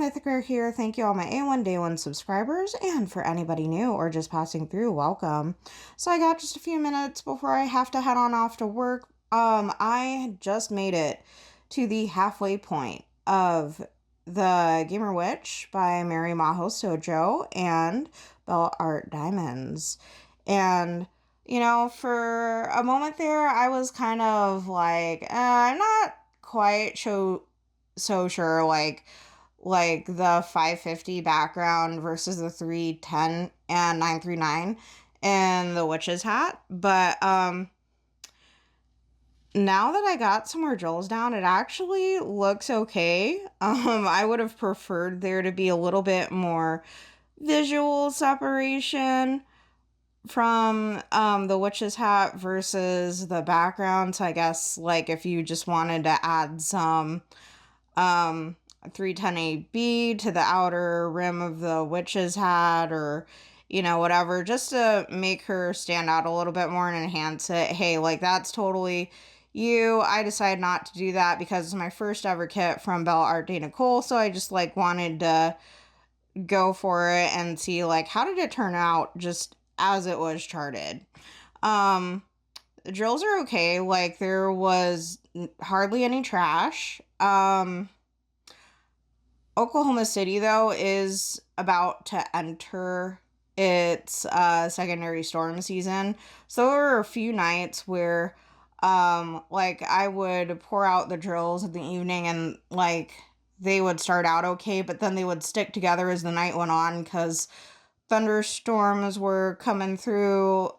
Mythic Rare here. Thank you all my A1 Day 1 subscribers, and for anybody new or just passing through, welcome. So I got just a few minutes before I have to head on off to work. I just made it to the halfway point of the Gamer Witch by Meri-Mahou Shoujo and Bella Art Diamonds. And, for a moment there, I was kind of like, I'm not quite so sure, like the 550 background versus the 310 and 939 and the witch's hat. But now that I got some more drills down, it actually looks okay. I would have preferred there to be a little bit more visual separation from the witch's hat versus the background. So I guess like if you just wanted to add some 310AB to the outer rim of the witch's hat, or whatever, just to make her stand out a little bit more and enhance it. Hey, like, that's totally you. I decided not to do that because it's my first ever kit from Bella Art de Nicole, so I just wanted to go for it and see how did it turn out just as it was charted. The drills are okay. There was hardly any trash. Oklahoma City, though, is about to enter its secondary storm season. So there were a few nights where, I would pour out the drills in the evening and, they would start out okay, but then they would stick together as the night went on because thunderstorms were coming through,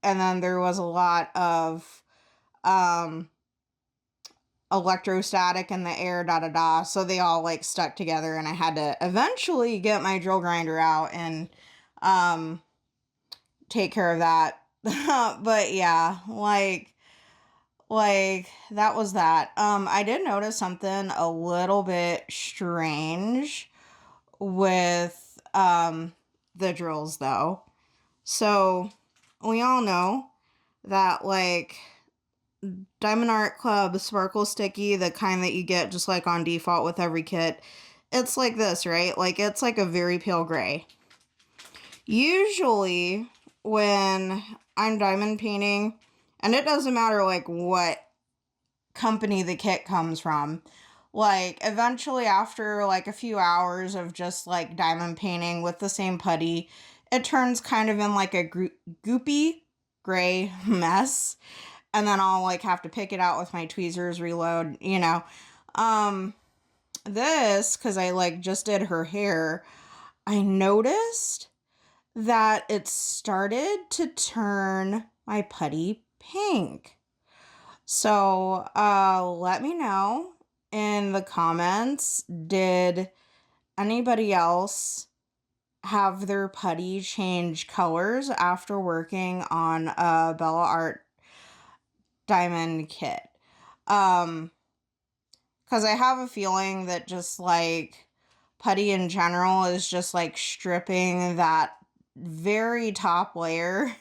and then there was a lot of, electrostatic in the air, so they all stuck together, and I had to eventually get my drill grinder out and take care of that. But yeah, that was that. I did notice something a little bit strange with the drills, though. So we all know that Diamond Art Club Sparkle Sticky, the kind that you get just on default with every kit, it's like this, right? It's a very pale gray. Usually when I'm diamond painting, and it doesn't matter what company the kit comes from, eventually after a few hours of just diamond painting with the same putty, it turns kind of in a goopy gray mess. And then I'll have to pick it out with my tweezers, reload, This, because I just did her hair, I noticed that it started to turn my putty pink. So let me know in the comments, did anybody else have their putty change colors after working on a Bella Art diamond kit? Because I have a feeling that just putty in general is just stripping that very top layer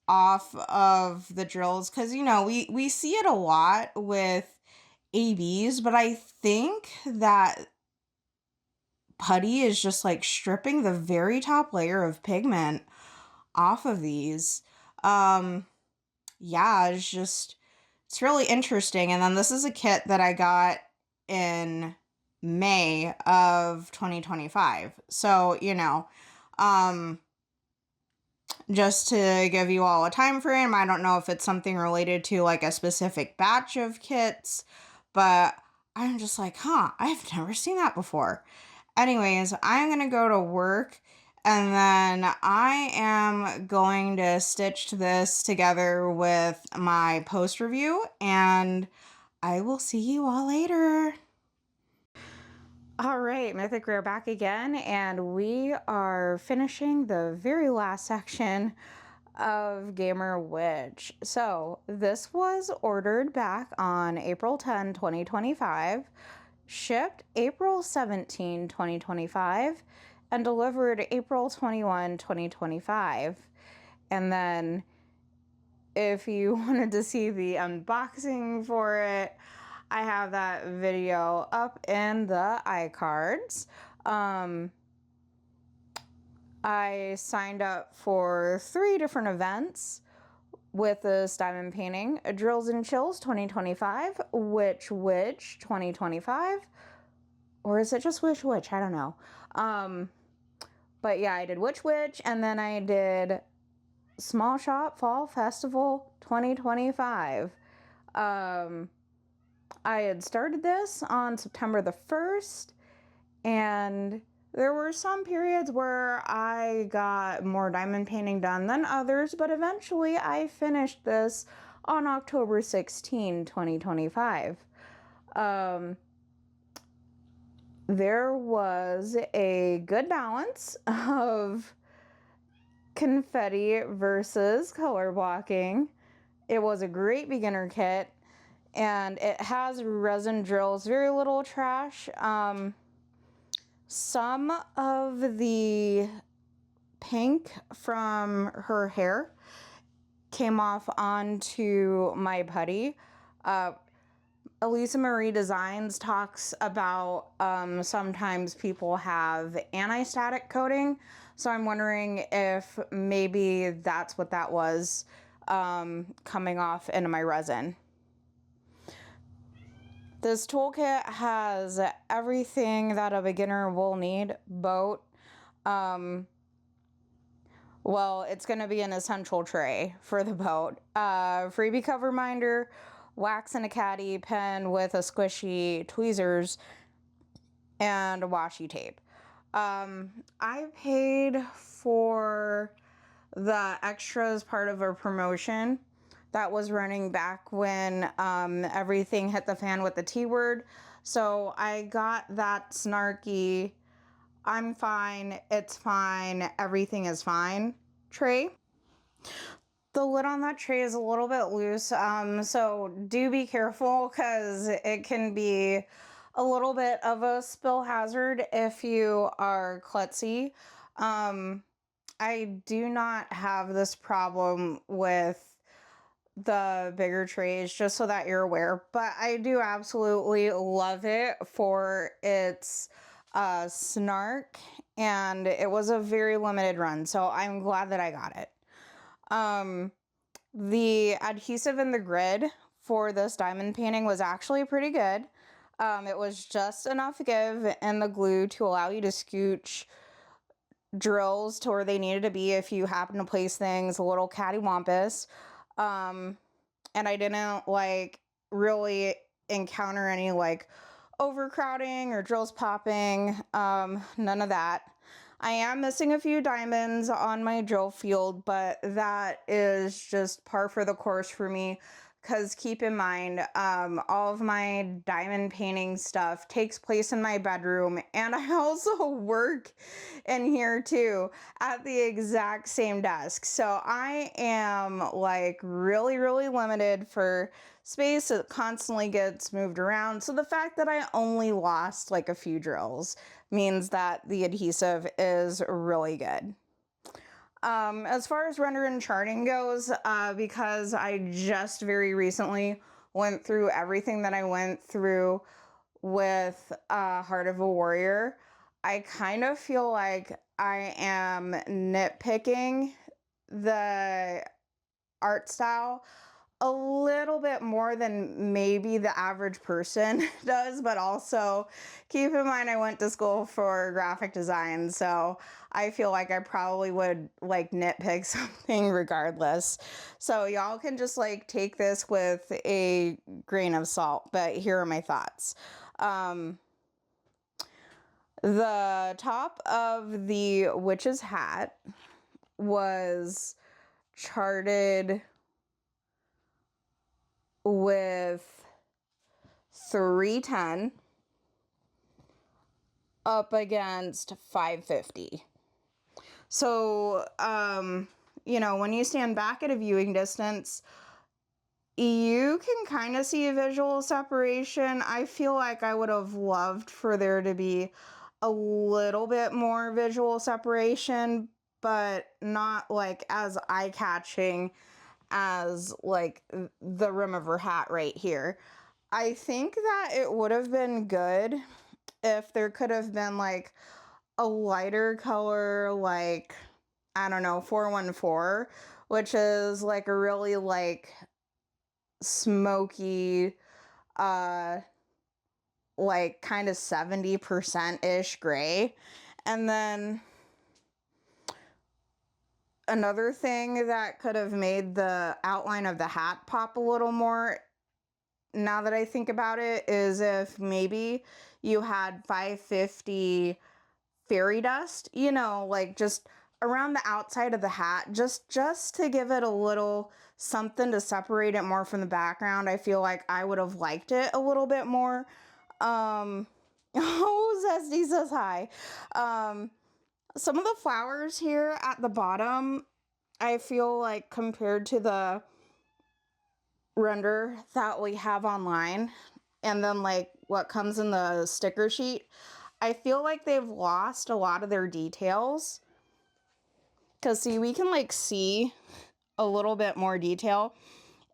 off of the drills, because we see it a lot with ABs, but I think that putty is just stripping the very top layer of pigment off of these. Yeah, it's really interesting. And then this is a kit that I got in May of 2025. So, just to give you all a time frame, I don't know if it's something related to a specific batch of kits, but I'm just I've never seen that before. Anyways, I'm going to go to work, and then I am going to stitch this together with my post review, and I will see you all later. All right, Mythic Rare back again, and we are finishing the very last section of Gamer Witch. So this was ordered back on April 10, 2025, shipped April 17, 2025, and delivered April 21, 2025. And then if you wanted to see the unboxing for it, I have that video up in the iCards. I signed up for 3 different events with this diamond painting: Drills and Chills 2025, Witch 2025, or is it just Witch? I don't know. But yeah, I did Witch, and then I did Small Shop Fall Festival 2025. I had started this on September the 1st, and there were some periods where I got more diamond painting done than others, but eventually I finished this on October 16, 2025. There was a good balance of confetti versus color blocking. It was a great beginner kit, and it has resin drills, very little trash. Some of the pink from her hair came off onto my putty. Elisa Marie Designs talks about sometimes people have anti-static coating, so I'm wondering if maybe that's what that was, coming off into my resin. This toolkit has everything that a beginner will need. Boat. Well, it's going to be an essential tray for the boat. Freebie cover minder, wax and a caddy, pen with a squishy, tweezers, and washi tape. I paid for the extras part of a promotion that was running back when everything hit the fan with the T word. So I got that snarky, I'm fine, it's fine, everything is fine tray. The lid on that tray is a little bit loose, so do be careful, because it can be a little bit of a spill hazard if you are klutzy. I do not have this problem with the bigger trays, just so that you're aware, but I do absolutely love it for its snark, and it was a very limited run, so I'm glad that I got it. The adhesive in the grid for this diamond painting was actually pretty good. It was just enough give in the glue to allow you to scooch drills to where they needed to be if you happen to place things a little cattywampus. And I didn't like really encounter any like overcrowding or drills popping, none of that. I am missing a few diamonds on my drill field, but that is just par for the course for me, because keep in mind, all of my diamond painting stuff takes place in my bedroom, and I also work in here too at the exact same desk. So I am like really, really limited for space. It constantly gets moved around. So the fact that I only lost like a few drills means that the adhesive is really good. As far as render and charting goes, because I just very recently went through everything that I went through with Heart of a Warrior, I kind of feel like I am nitpicking the art style a little bit more than maybe the average person does, but also keep in mind I went to school for graphic design, so I feel like I probably would like nitpick something regardless. So y'all can just like take this with a grain of salt, but here are my thoughts. The top of the witch's hat was charted with 310 up against 550. So, you know, when you stand back at a viewing distance, you can kind of see a visual separation. I feel like I would have loved for there to be a little bit more visual separation, but not like as eye-catching as like the rim of her hat right here. I think that it would have been good if there could have been like a lighter color, like, I don't know, 414, which is like a really like smoky, uh, like kind of 70% ish gray. And then another thing that could have made the outline of the hat pop a little more, now that I think about it, is if maybe you had 550 fairy dust, you know, like just around the outside of the hat, just to give it a little something to separate it more from the background. I feel like I would have liked it a little bit more. Oh, Zesty says hi. Some of the flowers here at the bottom, I feel like compared to the render that we have online and then like what comes in the sticker sheet, I feel like they've lost a lot of their details. Because see, we can like see a little bit more detail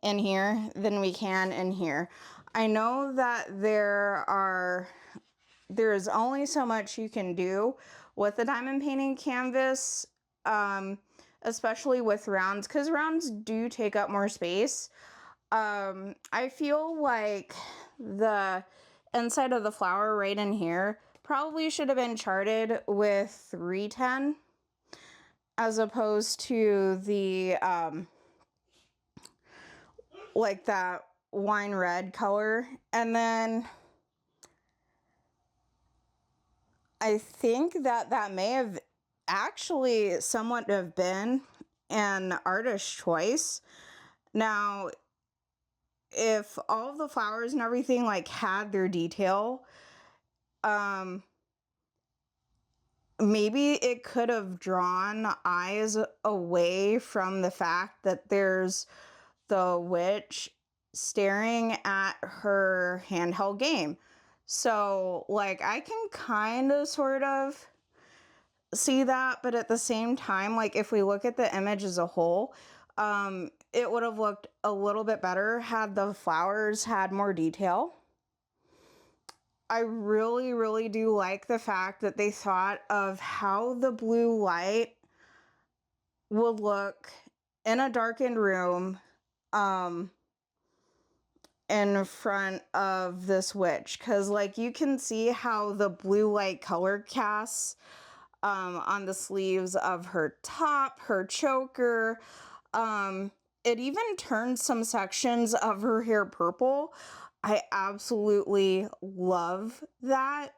in here than we can in here. I know that there's only so much you can do with the diamond painting canvas, especially with rounds, because rounds do take up more space. I feel like the inside of the flower right in here probably should have been charted with 310 as opposed to the like that wine red color. And then I think that may have actually somewhat have been an artist's choice. Now, if all of the flowers and everything like had their detail, maybe it could have drawn eyes away from the fact that there's the witch staring at her handheld game. So, like, I can kind of sort of see that, but at the same time, like, if we look at the image as a whole, it would have looked a little bit better had the flowers had more detail. I really, really do like the fact that they thought of how the blue light would look in a darkened room, in front of this witch, because like you can see how the blue light color casts on the sleeves of her top, her choker. It even turned some sections of her hair purple. I absolutely love that,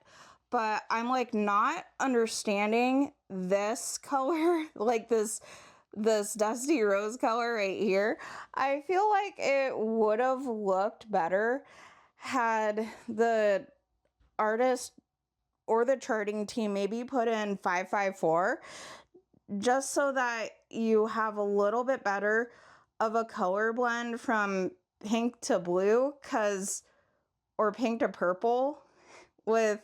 but I'm like not understanding this color, like this dusty rose color right here. I feel like it would have looked better had the artist or the charting team maybe put in 554, just so that you have a little bit better of a color blend from pink to blue, or pink to purple, with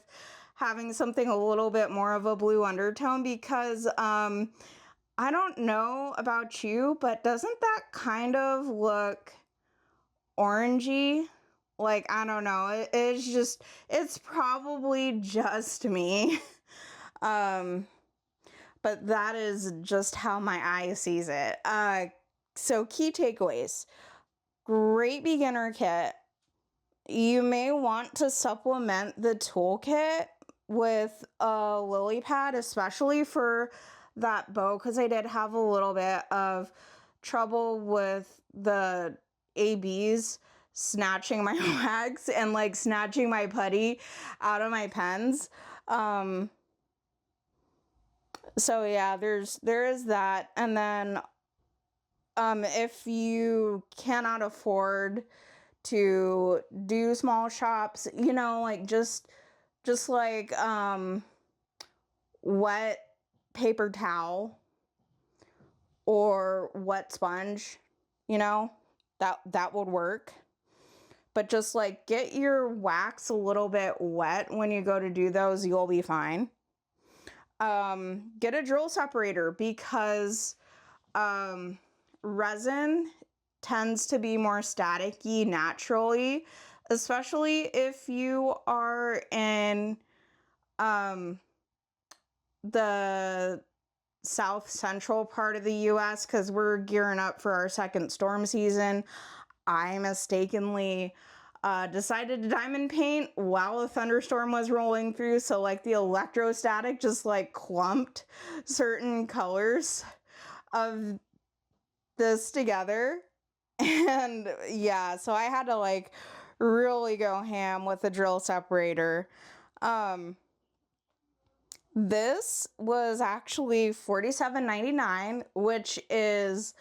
having something a little bit more of a blue undertone, because I don't know about you, but doesn't that kind of look orangey? Like, I don't know. It's probably just me. But that is just how my eye sees it. So key takeaways. Great beginner kit. You may want to supplement the toolkit with a lily pad, especially for that bow, because I did have a little bit of trouble with the ABs snatching my wax and like snatching my putty out of my pens. So yeah, there is that. And then if you cannot afford to do small shops, you know, like just like wet paper towel or wet sponge, you know, that would work. But just like get your wax a little bit wet when you go to do those, you'll be fine. Get a drill separator, because resin tends to be more staticky naturally especially if you are in the south central part of the US, because we're gearing up for our second storm season. I mistakenly decided to diamond paint while a thunderstorm was rolling through, so like the electrostatic just like clumped certain colors of this together. And yeah, so I had to like really go ham with the drill separator. This was actually $47.99, which is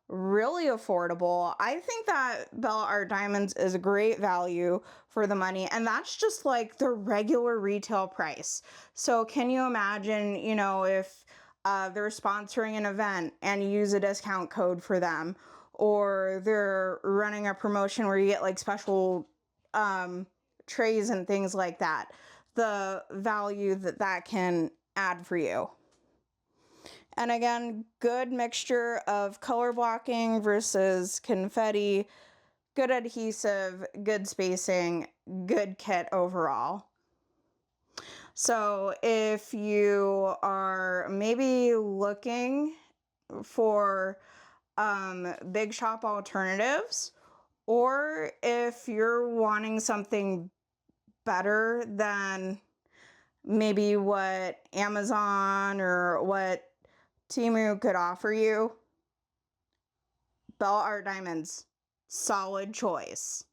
really affordable. I think that Bella Art Diamonds is a great value for the money, and that's just like the regular retail price. So can you imagine, you know, if they're sponsoring an event and you use a discount code for them, or they're running a promotion where you get like special trays and things like that, the value that that can add for you. And again, good mixture of color blocking versus confetti, good adhesive, good spacing, good kit overall. So if you are maybe looking for big shop alternatives, or if you're wanting something better than maybe what Amazon or what Temu could offer you, Bella Art Diamonds, solid choice.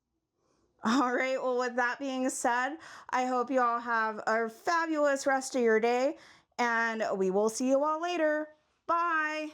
All right, well, with that being said, I hope you all have a fabulous rest of your day, and we will see you all later. Bye.